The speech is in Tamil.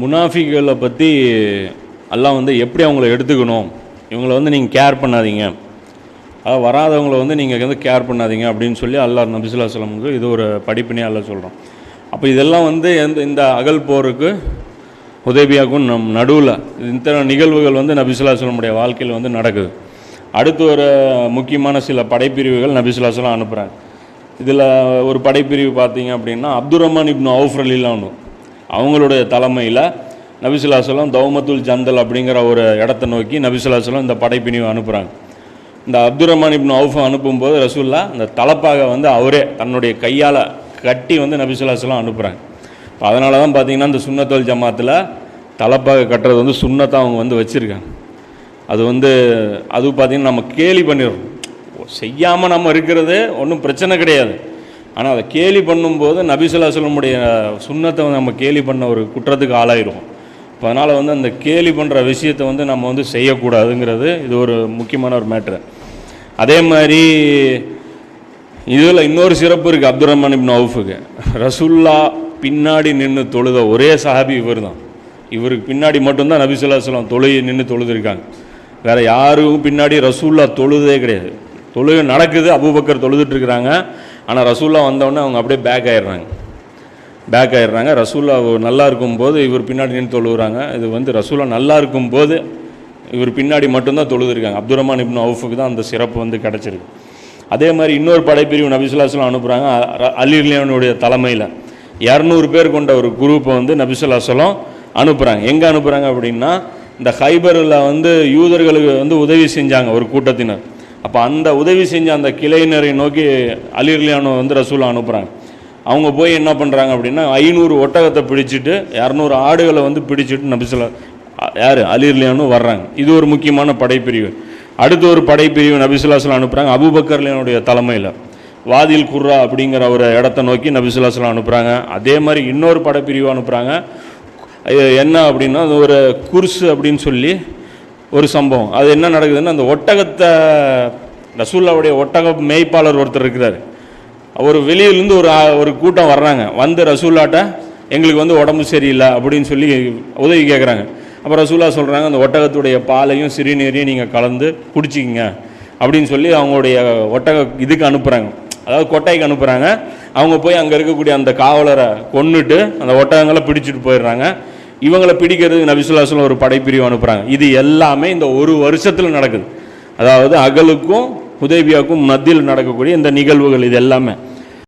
முனாஃபிகளை பற்றி அல்லாஹ் வந்து எப்படி அவங்கள எடுத்துக்கணும், இவங்களை வந்து நீங்கள் கேர் பண்ணாதீங்க, அதாவது வராதவங்களை வந்து நீங்கள் வந்து கேர் பண்ணாதீங்க அப்படின்னு சொல்லி அல்லாஹ் நபி ஸல்லல்லாஹு அலைஹி வஸல்லம் இது ஒரு படிப்பினையாக அல்லாஹ் சொல்கிறோம். அப்போ இதெல்லாம் வந்து இந்த அகல் போருக்கு ஹுதைபியாவுக்கும் நடுவில் இந்த நிகழ்வுகள் வந்து நபி ஸல்லல்லாஹு அலைஹி வஸல்லம் வாழ்க்கையில் வந்து நடக்குது. அடுத்து ஒரு முக்கியமான சில படைப்பிரிவுகள் நபி ஸல்லல்லாஹு அலைஹி வஸல்லம் அனுப்புகிறாங்க. இதில் ஒரு படைப்பிரிவு பார்த்தீங்க அப்படின்னா அப்துர் ரஹ்மான் இப்னு அவுஃப் ரலியல்லாஹு அன்ஹு அவங்களுடைய தலைமையில் நபி ஸல்லல்லாஹு அலைஹி வஸல்லம் தௌமத்துல் ஜந்தல் அப்படிங்கிற ஒரு இடத்த நோக்கி நபி ஸல்லல்லாஹு அலைஹி வஸல்லம் இந்த படைப்பிரிவு அனுப்புகிறாங்க. இந்த அப்துர் ரஹ்மான் இப்னு அவுஃப் அனுப்பும்போது ரசூல்லா இந்த தலப்பாக வந்து அவரே தன்னுடைய கையால் கட்டி வந்து நபி ஸல்லல்லாஹு அலைஹி வஸல்லம் அனுப்புகிறாங்க. இப்போ அதனால தான் பார்த்தீங்கன்னா இந்த சுன்னத்துல் ஜமாத்தில் தலப்பாக கட்டுறது வந்து சுன்னத்தாக அவங்க வந்து வச்சுருக்காங்க. அது வந்து அது பார்த்திங்கன்னா நம்ம கேலி பண்ணிடுறோம், செய்யாமல் நம்ம இருக்கிறது ஒன்றும் பிரச்சனை கிடையாது. ஆனால் அதை கேலி பண்ணும்போது நபி ஸல்லல்லாஹு அலைஹி வஸல்லம் சுன்னத்தை வந்து நம்ம கேலி பண்ண ஒரு குற்றத்துக்கு ஆளாயிரும். இப்போ அதனால் வந்து அந்த கேலி பண்ணுற விஷயத்தை வந்து நம்ம வந்து செய்யக்கூடாதுங்கிறது இது ஒரு முக்கியமான ஒரு மேட்ரு. அதே மாதிரி இதில் இன்னொரு சிறப்பு இருக்குது அப்துர் ரஹ்மான் இப்னு அவுஃபுக்கு. ரசூல்லா பின்னாடி நின்று தொழுத ஒரே சஹாபி இவர் தான். இவருக்கு பின்னாடி மட்டும்தான் நபி ஸல்லல்லாஹு அலைஹி வஸல்லம் தொழுகை நின்று தொழுதுருக்காங்க. வேறு யாரும் பின்னாடி ரசூல்லா தொழுதே கிடையாது. தொழுகை நடக்குது, அபூபக்கர் தொழுதுட்டுருக்குறாங்க. ஆனால் ரசூல்லா வந்தோடனே அவங்க அப்படியே பேக் ஆயிடுறாங்க. ரசூல்லா நல்லா இருக்கும்போது இவர் பின்னாடி நின்று தொழுகிறாங்க. இது வந்து ரசூல்லா நல்லா இருக்கும்போது இவர் பின்னாடி மட்டும்தான் தொழுதுருக்காங்க. அப்துர் ரஹ்மான் இப்னு அவுஃபுக்கு தான் அந்த சிறப்பு வந்து கிடச்சிருக்கு. அதே மாதிரி இன்னொரு படைப்பிரிவு நபி ஸல்லல்லாஹு அலைஹி வஸல்லம் அனுப்புகிறாங்க. அலி ரலியல்லாஹு தலைமையில் 200 பேர் கொண்ட ஒரு குரூப்பை வந்து நபி ஸல்லல்லாஹு அலைஹி வஸல்லம் அனுப்புகிறாங்க. எங்கே அனுப்புகிறாங்க அப்படின்னா இந்த ஹைபரில் வந்து யூதர்களுக்கு வந்து உதவி செஞ்சாங்க ஒரு கூட்டத்தினர். அப்போ அந்த உதவி செஞ்ச அந்த கிளையினரை நோக்கி அலி ரலியல்லாஹு வந்து ரசூலா அனுப்புகிறாங்க. அவங்க போய் என்ன பண்ணுறாங்க அப்படின்னா 500 ஒட்டகத்தை பிடிச்சிட்டு 200 ஆடுகளை வந்து பிடிச்சிட்டு நபி ஸல்லல்லாஹு அலி ரலியல்லாஹு வர்றாங்க. இது ஒரு முக்கியமான படைப்பிரிவு. அடுத்த ஒரு படைப்பிரிவு நபி ஸல்லல்லாஹு அலைஹி வஸல்லம் அனுப்புகிறாங்க. அபூபக்கர் ரலியல்லாஹுடைய தலைமையில் வாதில் குர்ரா அப்படிங்கிற ஒரு இடத்த நோக்கி நபி ஸல்லல்லாஹு அலைஹி வஸல்லம் அனுப்புகிறாங்க. அதே மாதிரி இன்னொரு படைப்பிரிவு அனுப்புகிறாங்க. என்ன அப்படின்னா அது ஒரு குர்ஸ் அப்படின்னு சொல்லி ஒரு சம்பவம். அது என்ன நடக்குதுன்னா அந்த ஒட்டகத்தை ரசூல்லாவுடைய ஒட்டக மேய்ப்பாளர் ஒருத்தர் இருக்கிறார். ஒரு வெளியிலேருந்து ஒரு கூட்டம் வர்றாங்க. வந்து ரசூல்லாட்ட எங்களுக்கு வந்து உடம்பு சரியில்லை அப்படின்னு சொல்லி உதவி கேட்குறாங்க. அப்போ ரசூல்லா சொல்கிறாங்க அந்த ஒட்டகத்துடைய பாலையும் சிறுநீரையும் நீங்கள் கலந்து குடிச்சிக்கிங்க அப்படின்னு சொல்லி அவங்களுடைய ஒட்டக இதுக்கு அனுப்புகிறாங்க, அதாவது கொட்டைக்கு அனுப்புகிறாங்க. அவங்க போய் அங்கே இருக்கக்கூடிய அந்த காவலரை கொன்னுட்டு அந்த ஒட்டகங்களை பிடிச்சிட்டு போயிடுறாங்க. இவங்களை பிடிக்கிறதுக்கு நபி ஸல்லல்லாஹு அலைஹி வஸல்லம் ஒரு படைப்பிரிவு அனுப்புகிறாங்க. இது எல்லாமே இந்த ஒரு வருஷத்தில் நடக்குது. அதாவது அகலுக்கும் ஹுதைபியாவுக்கும் மத்தியில் நடக்கக்கூடிய இந்த நிகழ்வுகள் இது எல்லாமே